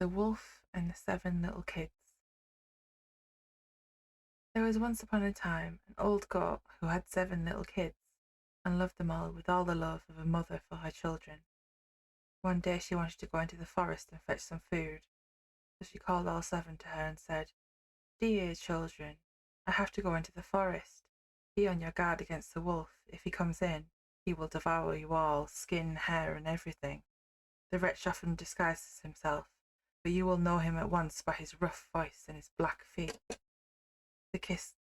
The Wolf and the Seven Little Kids. There was once upon a time an old goat who had 7 little kids and loved them all with all the love of a mother for her children. One day she wanted to go into the forest and fetch some food, so she called all 7 to her and said, "Dear children, I have to go into the forest. Be on your guard against the wolf. If he comes in, he will devour you all, skin, hair, and everything. The wretch often disguises himself, but you will know him at once by his rough voice and his black feet." The kids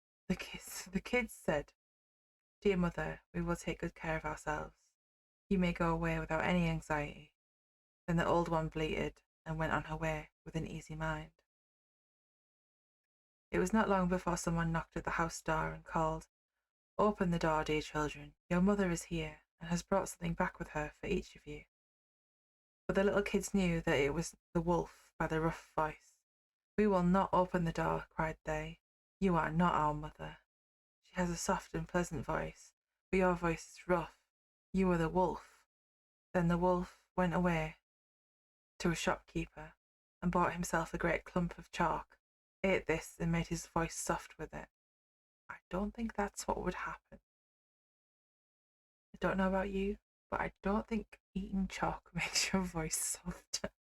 said, "Dear mother, we will take good care of ourselves. You may go away without any anxiety." Then the old one bleated and went on her way with an easy mind. It was not long before someone knocked at the house door and called, "Open the door, dear children. Your mother is here and has brought something back with her for each of you." But the little kids knew that it was the wolf by the rough voice. "We will not open the door," cried they. "You are not our mother. She has a soft and pleasant voice, but your voice is rough. You are the wolf." Then the wolf went away to a shopkeeper and bought himself a great clump of chalk, ate this and made his voice soft with it. I don't think that's what would happen. I don't know about you, but I don't think eating chalk makes your voice softer.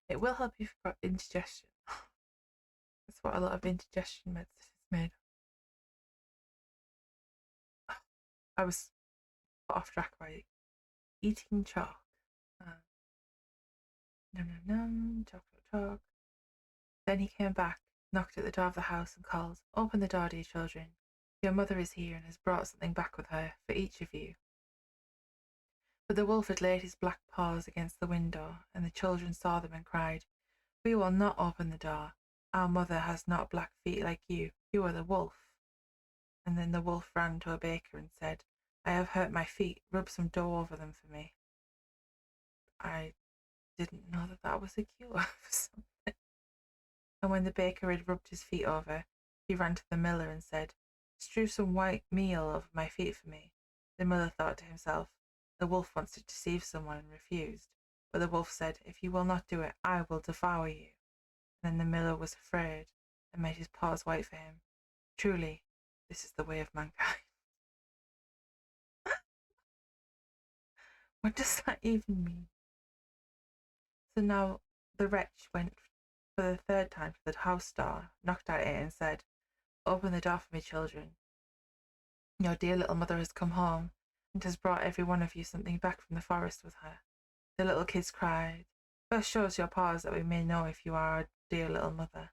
It will help if you've got indigestion. That's what a lot of indigestion medicine is made of. I was put off track by eating chalk. Num num num, chalk. Then he came back, knocked at the door of the house and called, "Open the door, dear children. Your mother is here and has brought something back with her for each of you." But the wolf had laid his black paws against the window, and the children saw them and cried, "We will not open the door. Our mother has not black feet like you. You are the wolf." And then the wolf ran to a baker and said, "I have hurt my feet. Rub some dough over them for me." I didn't know that that was a cure for something. And when the baker had rubbed his feet over, he ran to the miller and said, "Strew some white meal over my feet for me." The miller thought to himself, "The wolf wants to deceive someone," and refused. But the wolf said, "If you will not do it, I will devour you." And then the miller was afraid and made his paws white for him. Truly, this is the way of mankind. What does that even mean? So now the wretch went for the 3rd time to the house door, knocked at it, and said, "Open the door for me, children. Your dear little mother has come home and has brought every one of you something back from the forest with her." The little kids cried, "First show us your paws that we may know if you are our dear little mother."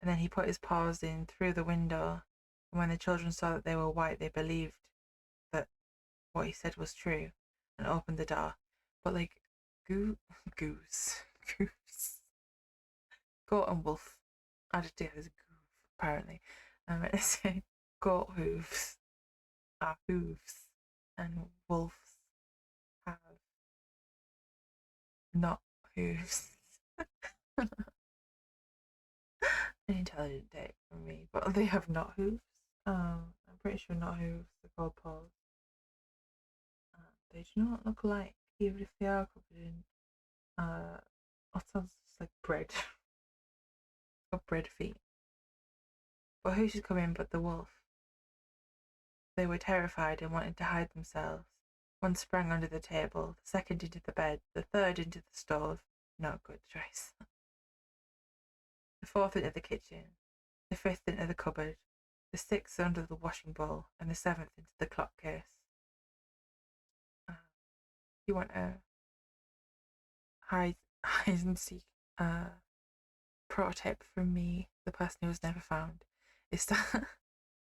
And then he put his paws in through the window, and when the children saw that they were white, they believed that what he said was true and opened the door. But like goose, goat and wolf added together as goof, apparently. I meant to say goat hooves are hooves, and wolves have not hooves. An intelligent date from me, but they have not hooves. I'm pretty sure not hooves, they're called paws. They do not look alike, even if they are covered in what sounds like bread or bread feet. But who should come in but the wolf? They were terrified and wanted to hide themselves. One sprang under the table, the second into the bed, the third into the stove. Not a good choice. The fourth into the kitchen, the fifth into the cupboard, the sixth under the washing bowl, and the seventh into the clock case. You want a hide and seek pro tip from me, the person who was never found, is to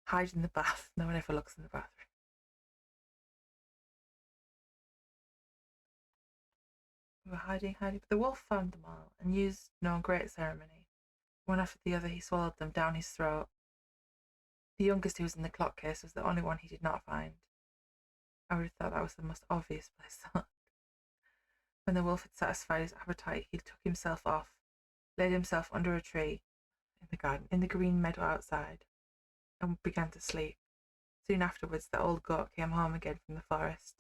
hide in the bath. No one ever looks in the bathroom. We were hiding. But the wolf found them all and used no great ceremony. One after the other, he swallowed them down his throat. The youngest, who was in the clock case, was the only one he did not find. I would have thought that was the most obvious place to look. When the wolf had satisfied his appetite, he took himself off, laid himself under a tree in the garden, in the green meadow outside, and began to sleep. Soon afterwards, the old goat came home again from the forest.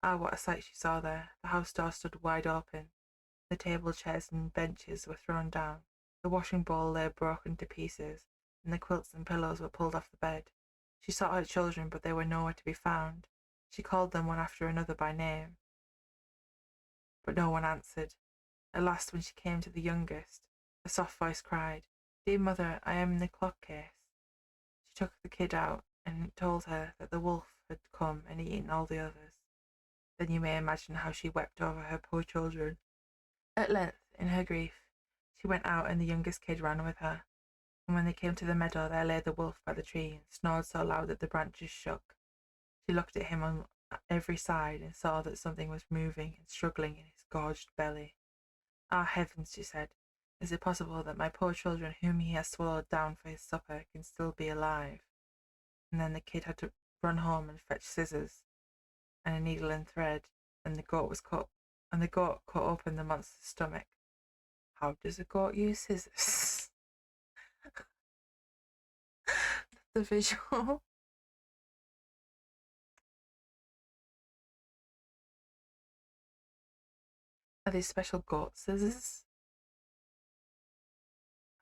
Ah, what a sight she saw there! The house door stood wide open. The table, chairs, and benches were thrown down. The washing bowl lay broken to pieces, and the quilts and pillows were pulled off the bed. She sought her children, but they were nowhere to be found. She called them one after another by name, but no one answered. At last, when she came to the youngest, a soft voice cried, "Dear mother, I am in the clock case." She took the kid out and told her that the wolf had come and eaten all the others. Then you may imagine how she wept over her poor children. At length, in her grief, she went out and the youngest kid ran with her. And when they came to the meadow, there lay the wolf by the tree and snored so loud that the branches shook. She looked at him on every side and saw that something was moving and struggling in his gorged belly. "Ah, heavens," she said, "is it possible that my poor children, whom he has swallowed down for his supper, can still be alive?" And then the kid had to run home and fetch scissors and a needle and thread, and the goat cut open the monster's stomach. How does a goat use scissors? The visual. Are these special goat scissors?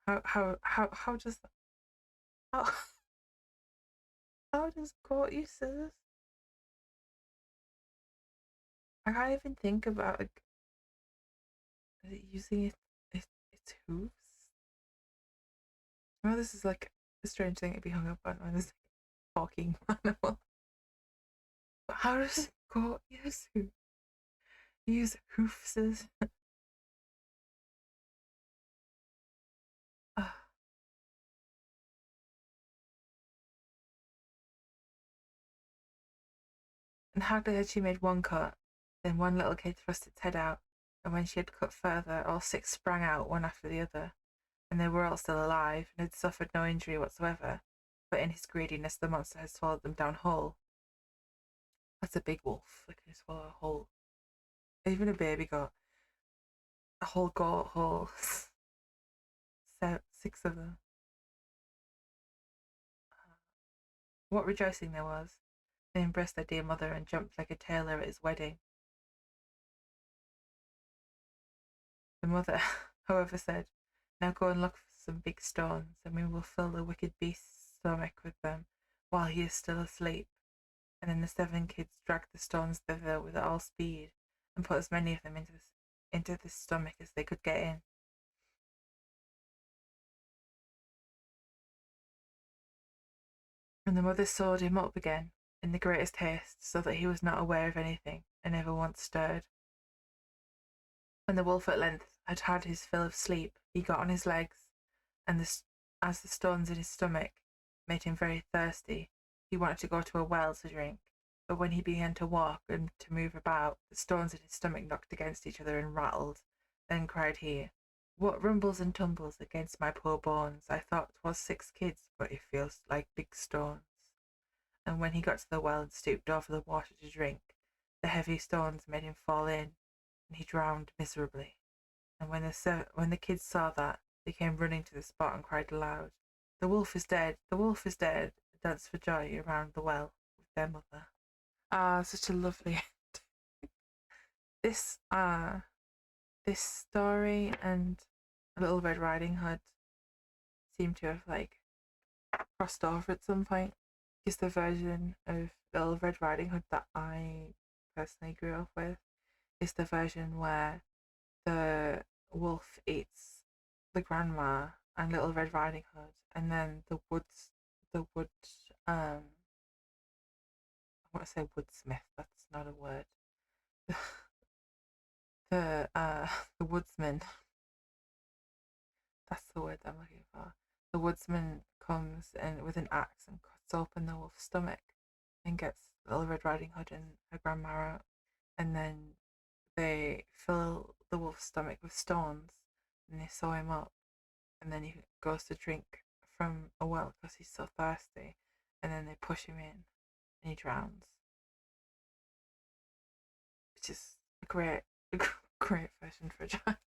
How does how how does goat use scissors? I can't even think about like using its hooves. I know this is like a strange thing to be hung up on when there's like a talking animal. But how does a goat use hoofs? And hardly had she made one cut, then one little kid thrust its head out, and when she had cut further, all six sprang out one after the other, and they were all still alive and had suffered no injury whatsoever. But in his greediness, the monster had swallowed them down whole. That's a big wolf that can swallow a whole. Even a baby got a whole goat whole. Six of them. What rejoicing there was! They embraced their dear mother and jumped like a tailor at his wedding. The mother, however, said, "Now go and look for some big stones, and we will fill the wicked beast's stomach with them while he is still asleep." And then the seven kids dragged the stones thither with all speed, and put as many of them into the stomach as they could get in. And the mother sewed him up again in the greatest haste, so that he was not aware of anything, and never once stirred. When the wolf at length had had his fill of sleep, he got on his legs, and as the stones in his stomach made him very thirsty, he wanted to go to a well to drink. But when he began to walk and to move about, the stones in his stomach knocked against each other and rattled. Then cried he, "What rumbles and tumbles against my poor bones? I thought 'twas six kids, but it feels like big stones." And when he got to the well and stooped over the water to drink, the heavy stones made him fall in, and he drowned miserably. And when the kids saw that, they came running to the spot and cried aloud, "The wolf is dead! The wolf is dead!" and danced for joy around the well with their mother. Ah, such a lovely this this story and Little Red Riding Hood seem to have like crossed over at some point. Because the version of Little Red Riding Hood that I personally grew up with is the version where the wolf eats the grandma and Little Red Riding Hood, and then the wood, I want to say woodsmith. That's not a word. The woodsman. That's the word I'm looking for. The woodsman comes in with an axe and cuts open the wolf's stomach, and gets Little Red Riding Hood and her grandma out, and then they fill the wolf's stomach with stones, and they sew him up, and then he goes to drink from a well because he's so thirsty, and then they push him in, and he drowns, which is a great, a great version for a child.